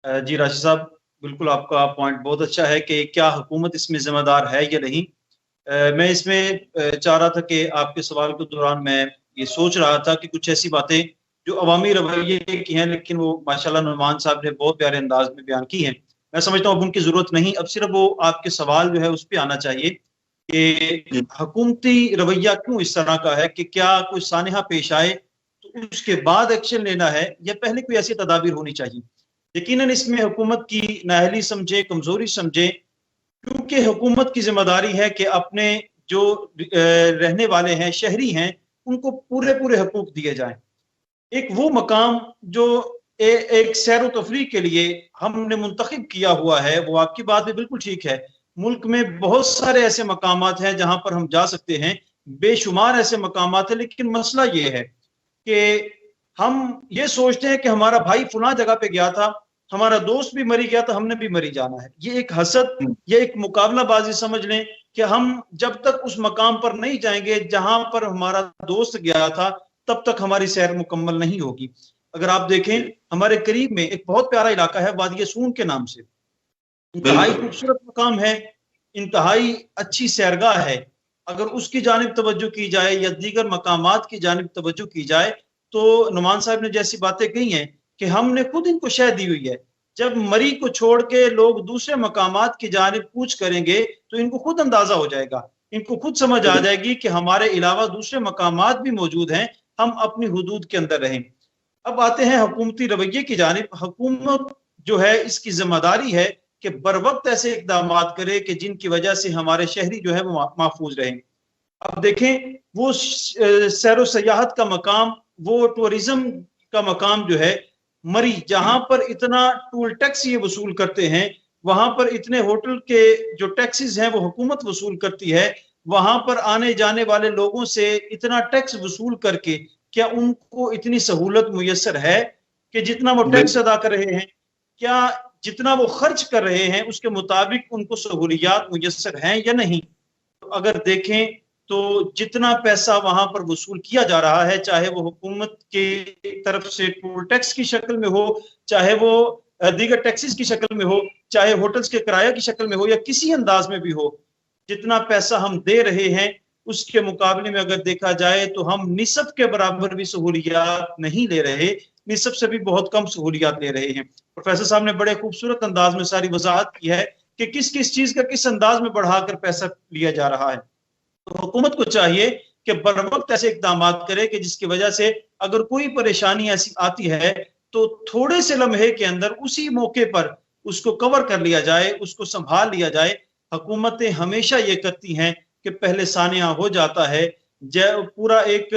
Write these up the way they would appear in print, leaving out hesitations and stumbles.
जी राशिद साहब, बिल्कुल आपका पॉइंट बहुत अच्छा है कि क्या हुकूमत इसमें ज़िम्मेदार है या नहीं। मैं इसमें चाह रहा था कि आपके सवाल के दौरान मैं ये सोच रहा था कि कुछ ऐसी बातें जो अवामी रवैये की हैं, लेकिन वो माशाल्लाह नुमान साहब ने बहुत प्यारे अंदाज में बयान की हैं। मैं समझता हूँ अब उनकी ज़रूरत नहीं, अब सिर्फ वो आपके सवाल जो है उस पे आना चाहिए कि हुकूमती रवैया क्यों इस तरह का है, कि क्या कोई सानहा पेश आए तो उसके बाद एक्शन लेना है या पहले कोई ऐसी तदाबीर होनी चाहिए। यकीनन इसमें हुकूमत की नाअहली समझे, कमजोरी समझे, क्योंकि हुकूमत की जिम्मेदारी है कि अपने जो रहने वाले हैं, शहरी हैं, उनको पूरे पूरे हकूक दिए जाएं। एक वो मकाम जो एक सैर तफरी के लिए हमने मुंतखब किया हुआ है, वो आपकी बात भी बिल्कुल ठीक है। मुल्क में बहुत सारे ऐसे मकामात हैं जहां पर हम जा सकते हैं, बेशुमार ऐसे मकामात हैं, लेकिन मसला ये है कि हम ये सोचते हैं कि हमारा भाई फुला जगह पे गया था, हमारा दोस्त भी मरी गया था, हमने भी मरी जाना है। ये एक हसद, ये एक मुकाबलाबाजी समझ लें कि हम जब तक उस मकाम पर नहीं जाएंगे जहां पर हमारा दोस्त गया था, तब तक हमारी सैर मुकम्मल नहीं होगी। अगर आप देखें, हमारे करीब में एक बहुत प्यारा इलाका है वादी सून के नाम से, इंतहाई खूबसूरत मकाम है, इंतहाई अच्छी सैरगाह है। अगर उसकी जानिब तवज्जो की जाए या दीगर मकामात की जानिब तवज्जो की जाए, तो नुमान साहब ने जैसी बातें कही हैं कि हमने खुद इनको शह दी हुई है। जब मरी को छोड़ के लोग दूसरे मकामात की जानिब कूच करेंगे तो इनको खुद अंदाजा हो जाएगा, इनको खुद समझ आ जाएगी कि हमारे अलावा दूसरे मकामात भी मौजूद हैं, हम अपनी हुदूद के अंदर रहें। अब आते हैं हुकूमती रवैये की जानिब। हुकूमत जो है, इसकी जिम्मेदारी है कि बर वक्त ऐसे इकदाम करे कि जिनकी वजह से हमारे शहरी जो है वो महफूज रहें। अब देखें, वो सैर सयाहत का मकाम, वो टूरिज्म का मकाम जो है मरी, जहां पर इतना टूल टैक्स ये वसूल करते हैं, वहां पर इतने होटल के जो टैक्सेस हैं वो हुकूमत वसूल करती है, वहां पर आने जाने वाले लोगों से इतना टैक्स वसूल करके क्या उनको इतनी सहूलत मुयसर है कि जितना वो टैक्स अदा कर रहे हैं, क्या जितना वो खर्च कर रहे हैं उसके मुताबिक उनको सहूलियात मुयसर हैं या नहीं। तो अगर देखें तो जितना पैसा वहां पर वसूल किया जा रहा है, चाहे वो हुकूमत की तरफ से टोल टैक्स की शक्ल में हो, चाहे वो दीगर टैक्सेस की शक्ल में हो, चाहे होटल्स के किराया की शक्ल में हो, या किसी अंदाज में भी हो, जितना पैसा हम दे रहे हैं उसके मुकाबले में अगर देखा जाए तो हम निसब के बराबर भी सहूलियात नहीं ले रहे, निसब से भी बहुत कम सहूलियात ले रहे हैं। प्रोफेसर साहब ने बड़े खूबसूरत अंदाज में सारी वजाहत की है कि किस किस चीज का किस अंदाज में बढ़ाकर पैसा लिया जा रहा है। तो हुकूमत को चाहिए कि बर वक्त ऐसे इकदाम करे कि जिसकी वजह से अगर कोई परेशानी ऐसी आती है तो थोड़े से लम्हे के अंदर उसी मौके पर उसको कवर कर लिया जाए, उसको संभाल लिया जाए। हुकूमतें हमेशा ये करती हैं कि पहले सानिया हो जाता है, पूरा एक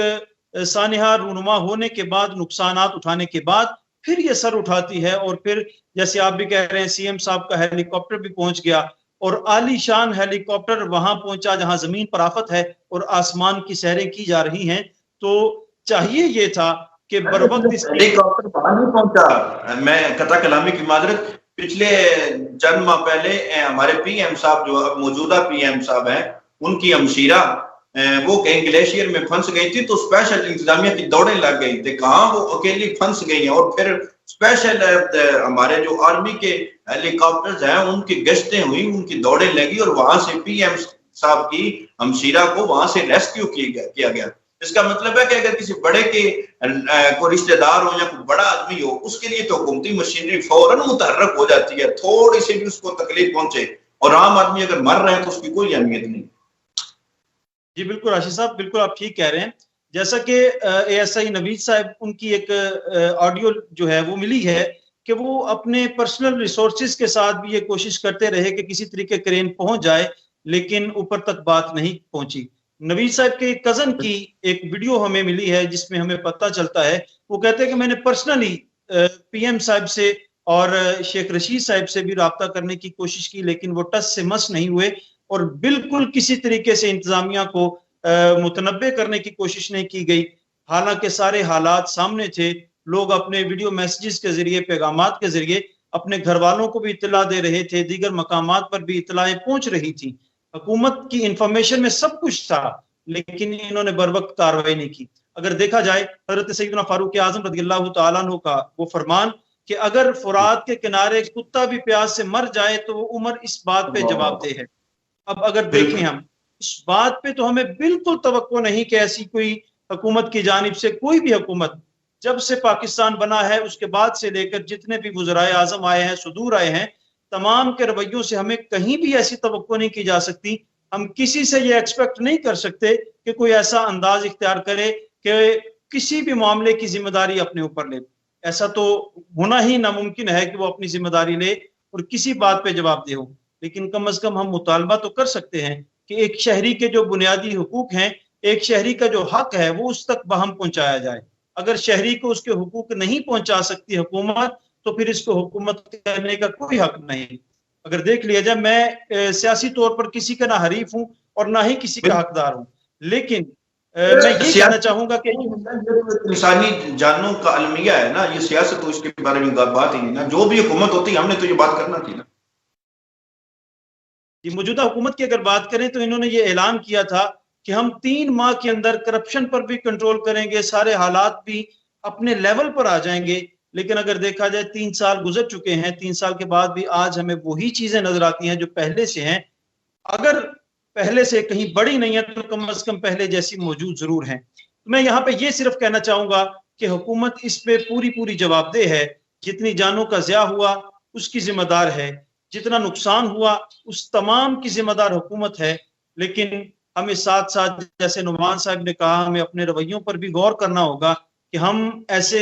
सानिया रूनुमा होने के बाद, नुकसान उठाने के बाद फिर ये सर उठाती है, और फिर जैसे आप भी कह रहे हैं सीएम साहब का हेलीकॉप्टर भी पहुंच गया, और आलीशान हेलीकॉप्टर वहां पहुंचा जहां जमीन पर आफत है और आसमान की सैरें की जा रही हैं। तो चाहिए ये था कि बर वक्त हेलीकॉप्टर वहां नहीं पहुंचा। मैं कता कलामी की माजरत, पिछले चंद माह पहले हमारे पीएम साहब, जो अब मौजूदा पीएम साहब हैं, उनकी हमशीरा वो कहीं ग्लेशियर में फंस गई थी, तो स्पेशल इंतजामिया की दौड़ें लग गई थी, कहाँ वो अकेली फंस गई हैं, और फिर स्पेशल हमारे जो आर्मी के हेलीकॉप्टर्स हैं उनकी गश्तें हुई, उनकी दौड़ें लगी, और वहां से पीएम साहब की हमशीरा को वहां से रेस्क्यू किया गया। इसका मतलब है कि अगर किसी बड़े के कोई रिश्तेदार हो या कोई बड़ा आदमी हो, उसके लिए तो हुकूमती मशीनरी फौरन मुतहर्रक हो जाती है, थोड़ी सी भी उसको तकलीफ पहुंचे, और आम आदमी अगर मर रहे हैं तो उसकी कोई अहमियत नहीं। जी बिल्कुल राशिद साहब, बिल्कुल आप ठीक कह रहे हैं। जैसा कि एएसआई नवीद साहब, उनकी एक ऑडियो जो है वो मिली है कि वो अपने पर्सनल रिसोर्सेज के साथ भी ये कोशिश करते रहे कि किसी तरीके क्रेन पहुंच जाए, लेकिन ऊपर तक बात नहीं पहुंची। नवीद साहब के कजन की एक वीडियो हमें मिली है जिसमें हमें पता चलता है, वो कहते हैं कि मैंने पर्सनली पीएम साहब से और शेख रशीद साहब से भी राब्ता करने की कोशिश की, लेकिन वो टस से मस नहीं हुए, और बिल्कुल किसी तरीके से इंतजामिया को मुतनब्बे करने की कोशिश नहीं की गई। हालांकि सारे हालात सामने थे, लोग अपने वीडियो मैसेजेस के जरिए, पैगामात के जरिए अपने घर वालों को भी इतला दे रहे थे, दीगर मकामात पर भी इतलाएं पहुंच रही थी, हुकूमत की इंफॉर्मेशन में सब कुछ था, लेकिन इन्होंने बर वक्त कार्रवाई नहीं की। अगर देखा जाए, हजरत सैयदना फारूक आजम रज़ियल्लाहु तआला अन्हु का वो फरमान कि अगर फुरात के किनारे कुत्ता भी प्यास से मर जाए तो वो उमर इस बात पे जवाबदेह है। अब अगर देखें हम इस बात पे, तो हमें बिल्कुल तवक्को नहीं कि ऐसी कोई हुकूमत की जानिब से, कोई भी हुकूमत जब से पाकिस्तान बना है उसके बाद से लेकर जितने भी वज़राए आज़म आए हैं, सुदूर आए हैं, तमाम के रवैयों से हमें कहीं भी ऐसी तवक्को नहीं की जा सकती। हम किसी से ये एक्सपेक्ट नहीं कर सकते कि कोई ऐसा अंदाज इख्तियार करे कि किसी भी मामले की जिम्मेदारी अपने ऊपर ले। ऐसा तो होना ही नामुमकिन है कि वो अपनी जिम्मेदारी ले और किसी बात पे जवाबदेह हो। लेकिन कम अज कम हम मुतालबा तो कर सकते हैं कि एक शहरी के जो बुनियादी हुकूक हैं, एक शहरी का जो हक है, वो उस तक बहम पहुंचाया जाए। अगर शहरी को उसके हुकूक नहीं पहुंचा सकती हुकूमत, तो फिर इसको हुकूमत करने का कोई हक नहीं। अगर देख लिया जाए, मैं सियासी तौर पर किसी का ना हरीफ हूं और ना ही किसी का हकदार हूं, लेकिन मैं ये कहना चाहूंगा कि इंसानी जानों का अलमिया है ना, ये सियासत तो इसके बारे में बात ही नहीं ना। जो भी हुकूमत होती हमने तो ये बात करना थी ना। ये मौजूदा हुकूमत की अगर बात करें तो इन्होंने ये ऐलान किया था कि हम 3 माह के अंदर करप्शन पर भी कंट्रोल करेंगे, सारे हालात भी अपने लेवल पर आ जाएंगे। लेकिन अगर देखा जाए 3 साल गुजर चुके हैं, 3 साल के बाद भी आज हमें वही चीजें नजर आती हैं जो पहले से हैं। अगर पहले से कहीं बड़ी नहीं है तो कम से कम पहले जैसी मौजूद जरूर है। तो मैं यहाँ पे ये सिर्फ कहना चाहूंगा कि हुकूमत इस पे पूरी पूरी जवाबदेह है। जितनी जानों का ज़िया हुआ उसकी जिम्मेदार है, जितना नुकसान हुआ उस तमाम की जिम्मेदार हुकूमत है। लेकिन हमें साथ साथ, जैसे नुमान साहब ने कहा, हमें अपने रवैयों पर भी गौर करना होगा कि हम ऐसे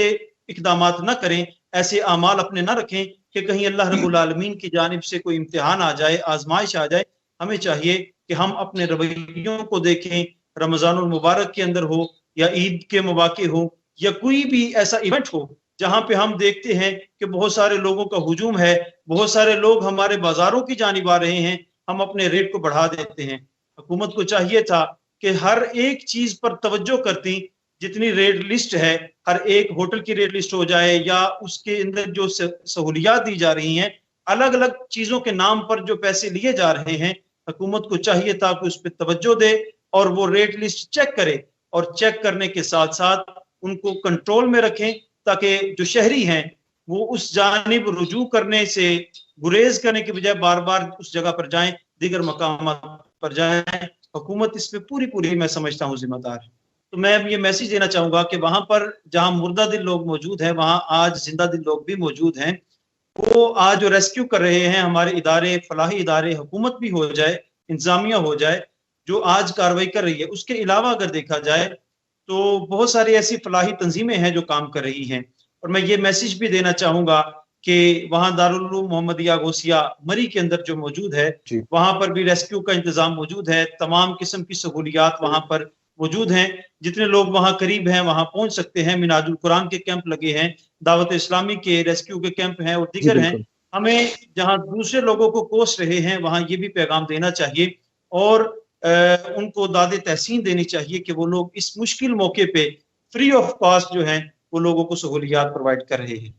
इकदाम न करें, ऐसे आमाल अपने न रखें कि कहीं अल्लाह रब्बुल आलमीन की जानिब से कोई इम्तिहान आ जाए, आजमाइश आ जाए। हमें चाहिए कि हम अपने रवैयों को देखें, रमज़ानुल मुबारक के अंदर हो या ईद के मौके हो या कोई भी ऐसा इवेंट हो जहां पे हम देखते हैं कि बहुत सारे लोगों का हुजूम है, बहुत सारे लोग हमारे बाजारों की जानिब आ रहे हैं, हम अपने रेट को बढ़ा देते हैं। हुकूमत को चाहिए था कि हर एक चीज पर तवज्जो करती। जितनी रेट लिस्ट है, हर एक होटल की रेट लिस्ट हो जाए या उसके अंदर जो सहूलियात दी जा रही हैं, अलग अलग चीजों के नाम पर जो पैसे लिए जा रहे हैं, हुकूमत को चाहिए था कि उस पर तवज्जो दे और वो रेट लिस्ट चेक करे और चेक करने के साथ साथ उनको कंट्रोल में रखें, ताकि जो शहरी हैं वो उस जानिब रुजू करने से गुरेज करने के बजाय बार बार उस जगह पर जाएं, दीगर मकाम पर जाएं। हुकूमत इस पर पूरी पूरी मैं समझता हूँ जिम्मेदार है। तो मैं अब ये मैसेज देना चाहूंगा कि वहां पर जहां मुर्दा दिल लोग मौजूद हैं, वहां आज जिंदा दिल लोग भी मौजूद हैं। वो आज जो रेस्क्यू कर रहे हैं हमारे इदारे, फलाही इदारे, हुकूमत भी हो जाए, इंतजामिया हो जाए, जो आज कार्रवाई कर रही है। उसके अलावा अगर देखा जाए तो बहुत सारी ऐसी फलाही तंजीमें हैं जो काम कर रही हैं। और मैं ये मैसेज भी देना चाहूंगा कि वहाँ दारुल उलूम मोहम्मदिया गौसिया मरी के अंदर जो मौजूद है, वहां पर भी रेस्क्यू का इंतजाम मौजूद है, तमाम किस्म की सहूलियात वहां पर मौजूद हैं। जितने लोग वहां करीब हैं वहां पहुंच सकते हैं। मिनाजुल कुरान के कैंप लगे हैं, दावत इस्लामी के रेस्क्यू के कैंप हैं और दीगर हैं। हमें जहां दूसरे लोगों को कोस रहे हैं वहां ये भी पैगाम देना चाहिए और उनको दादे तहसीन देनी चाहिए कि वो लोग इस मुश्किल मौके पे फ्री ऑफ कॉस्ट जो है वो लोगों को सहूलियात प्रोवाइड कर रहे हैं।